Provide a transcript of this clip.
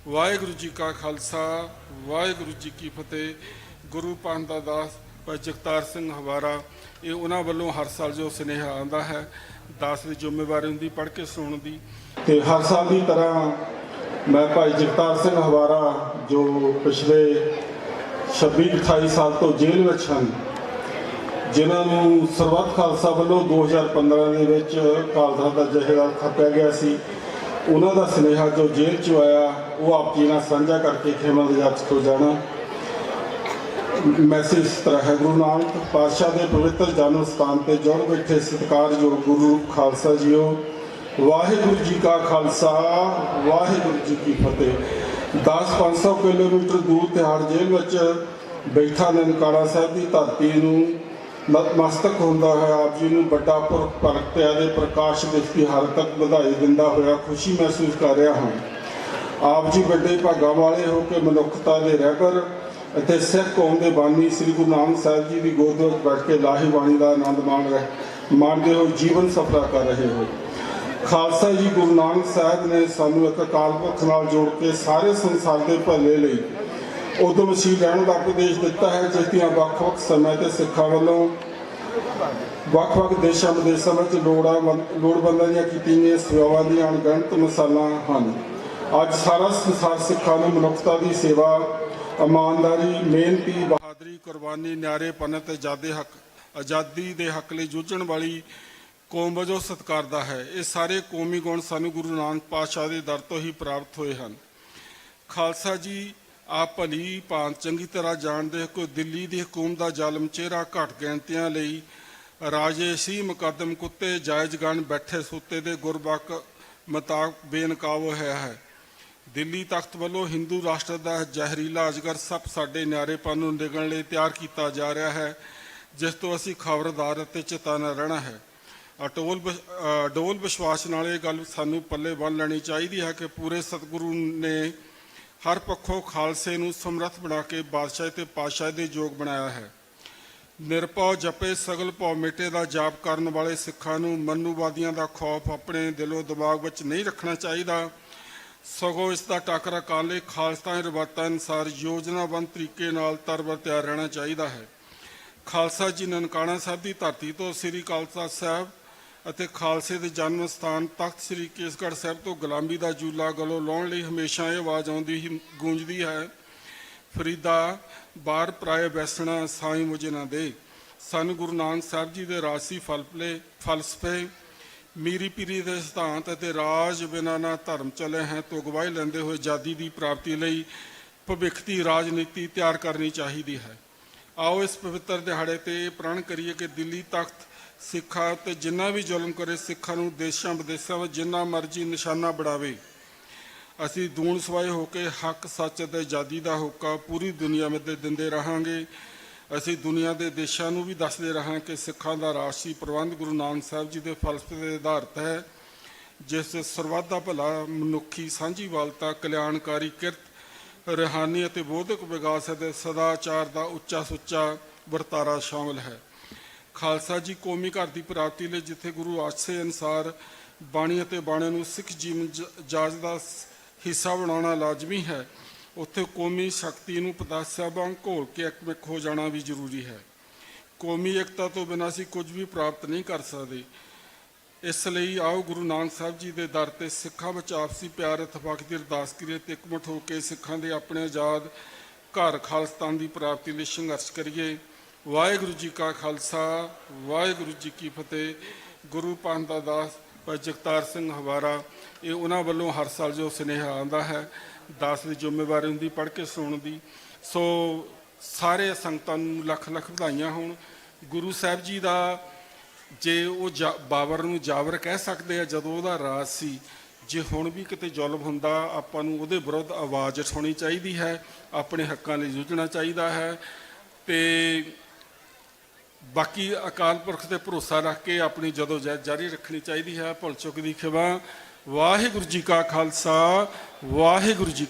वाहिगुरु जी का खालसा वाहिगुरु जी की फतेह। गुरु पांडा दास भाई जगतार सिंह हवारा ये उन्होंने वालों हर साल जो सुनेहा आता है दास की जिम्मेवारी होंगी पढ़ के सुनने की। तो हर साल की तरह मैं भाई जगतार सिंह हवारा जो पिछले 26-28 साल तो जेल में हैं, जिन्होंने सरबत खालसा वालों 2015 के कालसा का जहेदार थप्या गया सी, उन्हों का सुनेहा जो जेल चो आया वो आप जी ने साझा करके खेमा दजात हो जाना। मैसेज इस तरह है, गुरु नानक पातशाह के पवित्र जन्म स्थान पर जुड़ बैठे सत्कारयोग गुरु खालसा जीओ, वाहिगुरु जी का खालसा वाहिगुरु जी की फतेह। 10-500 किलोमीटर दूर तिहाड़ जेल में बैठा ननकाना साहब की धरती नतमस्तक होंदा है आप जी नूं बड़ा पुरख प्रगटिया दे प्रकाश दिवस हर तक बधाई दिंदा होया खुशी महसूस कर रहा हाँ। आप जी बड़े भागां वाले हो के मनुखता के रहबर ਅਤੇ सिख कौम के बानी श्री गुरु नानक साहब जी की गोद में बैठ के लाही बाणी का आनंद माणते हो जीवन सफर कर रहे हो। खालसा जी गुरु नानक साहब ने सानू एक अकाल पुरख नाल जोड़ के सारे संसार के भले लई उद्यमशील रहने का उपदेश दिता है, जिसदियां ਵੱਖ-ਵੱਖ समय ते सिखां वालों ਵੱਖ-ਵੱਖ देशों विदेशों में लोड़वंदां ਦੀਆਂ कीतीਆਂ सेवावां ਦੀਆਂ अणगिणत मिसालां हन। अज सारा संसार सिखां नूं मनुखता की सेवा ईमानदारी मेहनती बहादुरी कुर्बानी न्यारेपन ते आज़ादी के हक लिए जूझण वाली कौम वजों सत्कारदा है। ये सारे कौमी गुण सानू गुरु नानक पातशाह के दर तो ही प्राप्त हुए हैं। खालसा जी आप भली भांत चंगी तरह जानते हो कि दिल्ली की हुकूमत का जालम चेहरा घट गिणतियां लई राजे सी मुकदम कुत्ते जायज़ गण बैठे सुते दे गुरबक मुताबिक बेनकाब होया है। दिल्ली तख्त वालों हिंदू राष्ट्र का जहरीला अजगर सप साडे न्यारेपन नूं निगलण लई तैयार किया जा रहा है, जिस तो असीं खबरदार ते चेताना रहना है। अडोल विश्वास नाल ये गल सानू पल्ले बन लैनी चाहिए है कि पूरे सतगुरु ने हर पक्षों खालसे नूं समर्थ बना के बादशाह ते पातशाह दे योग बनाया है। निरभौ जपे सगल भौ मिटे का जाप करने वाले सिखां नूं मनुवादियों का खौफ अपने दिलों दिमाग विच नहीं रखना चाहिए, सगों इसका टाकरा करने लई खालसा रिवायतां अनुसार योजनाबंद तरीके नाल तरबर तैयार रहना चाहिए है। खालसा जी ननकाना साहब की धरती तो श्री खालसा साहब ਅਤੇ खालसे के जन्म स्थान तख्त श्री केसगढ़ साहब तो गुलामी का जूला गलों लाउण लई हमेशा ये आवाज़ आउंदी ही गूंजदी है, फरीदा बार पराए बैसना साई मुझे ना दे। सन गुरु नानक साहब जी के राजसी फलसफे मीरी पीरी के सिद्धांत ਅਤੇ राज बिना ना धर्म चले हैं तो गवाही लेंदे हुए आज़ादी की प्राप्ति लई भविख की राजनीति तैयार करनी चाहिए है। आओ इस पवित्र दिहाड़े ते प्रण करिए कि दिल्ली तख्त सिखा ते जिन्ना भी जुल्म करे सिखा नूं देशां विदेशां में जिन्ना मर्जी निशाना बनावे, असी दूण सवाए होकर हक सच ते आज़ादी का होका पूरी दुनिया में दिंदे रहांगे। असी दुनिया के देशों भी दसते रहां कि सिखां दा राजसी प्रबंध गुरु नानक साहब जी के फलसफे के आधारित है, जिस सरबत दा भला मनुखी सांझीवालता कल्याणकारी किरत रूहानी और बौद्धिक विकास ਅਤੇ सदाचार का उच्चा सुच्चा ਵਰਤਾਰਾ शामिल है। खालसा जी कौमी घर की प्राप्ति लिए जिथे गुरु आशे अनुसार बाणी ਅਤੇ ਬਾਣੇ ਨੂੰ सिख जीवन जाज का हिस्सा बनाना लाजमी है, उत्थे कौमी शक्ति नूं पतासा वांग घोल के एकमिक हो जाना भी जरूरी है। कौमी एकता तो बिना असीं कुछ भी प्राप्त नहीं कर सकते। इसलिए आओ गुरु नानक साहब जी के दर से सिखां विच आपसी प्यार इतफाक की अरदास करिए ते एकमठ होकर सिखां दे अपने आज़ाद घर खालिस्तान की प्राप्ति लिए संघर्ष करिए। वाहिगुरु जी का खालसा वाहिगुरु जी की फतेह। गुरु पांडा दास भाई जगतार सिंह हवारा ये उन्होंने वालों हर साल जो सुनेहा आता है दास की जिम्मेवारी होंगी पढ़ के सुनने की। सो सारे संगतां नूं लख लख बधाइयां होण। गुरु साहब जी का जे वो बाबर नूं जावर कह सकते हैं जदों उहदा राज सी, जे हुण भी किते जुल्म हुंदा आपां नूं उहदे विरुद्ध आवाज़ उठाउणी चाहीदी है, अपने हक्कां लई जूझना चाहिए है। ते बाकी अकाल पुरख ते भरोसा रख के अपनी जदोजहद जारी रखनी चाहिए है। भुल चुक दी खिमा। वाहिगुरु जी का खालसा वाहिगुरु जी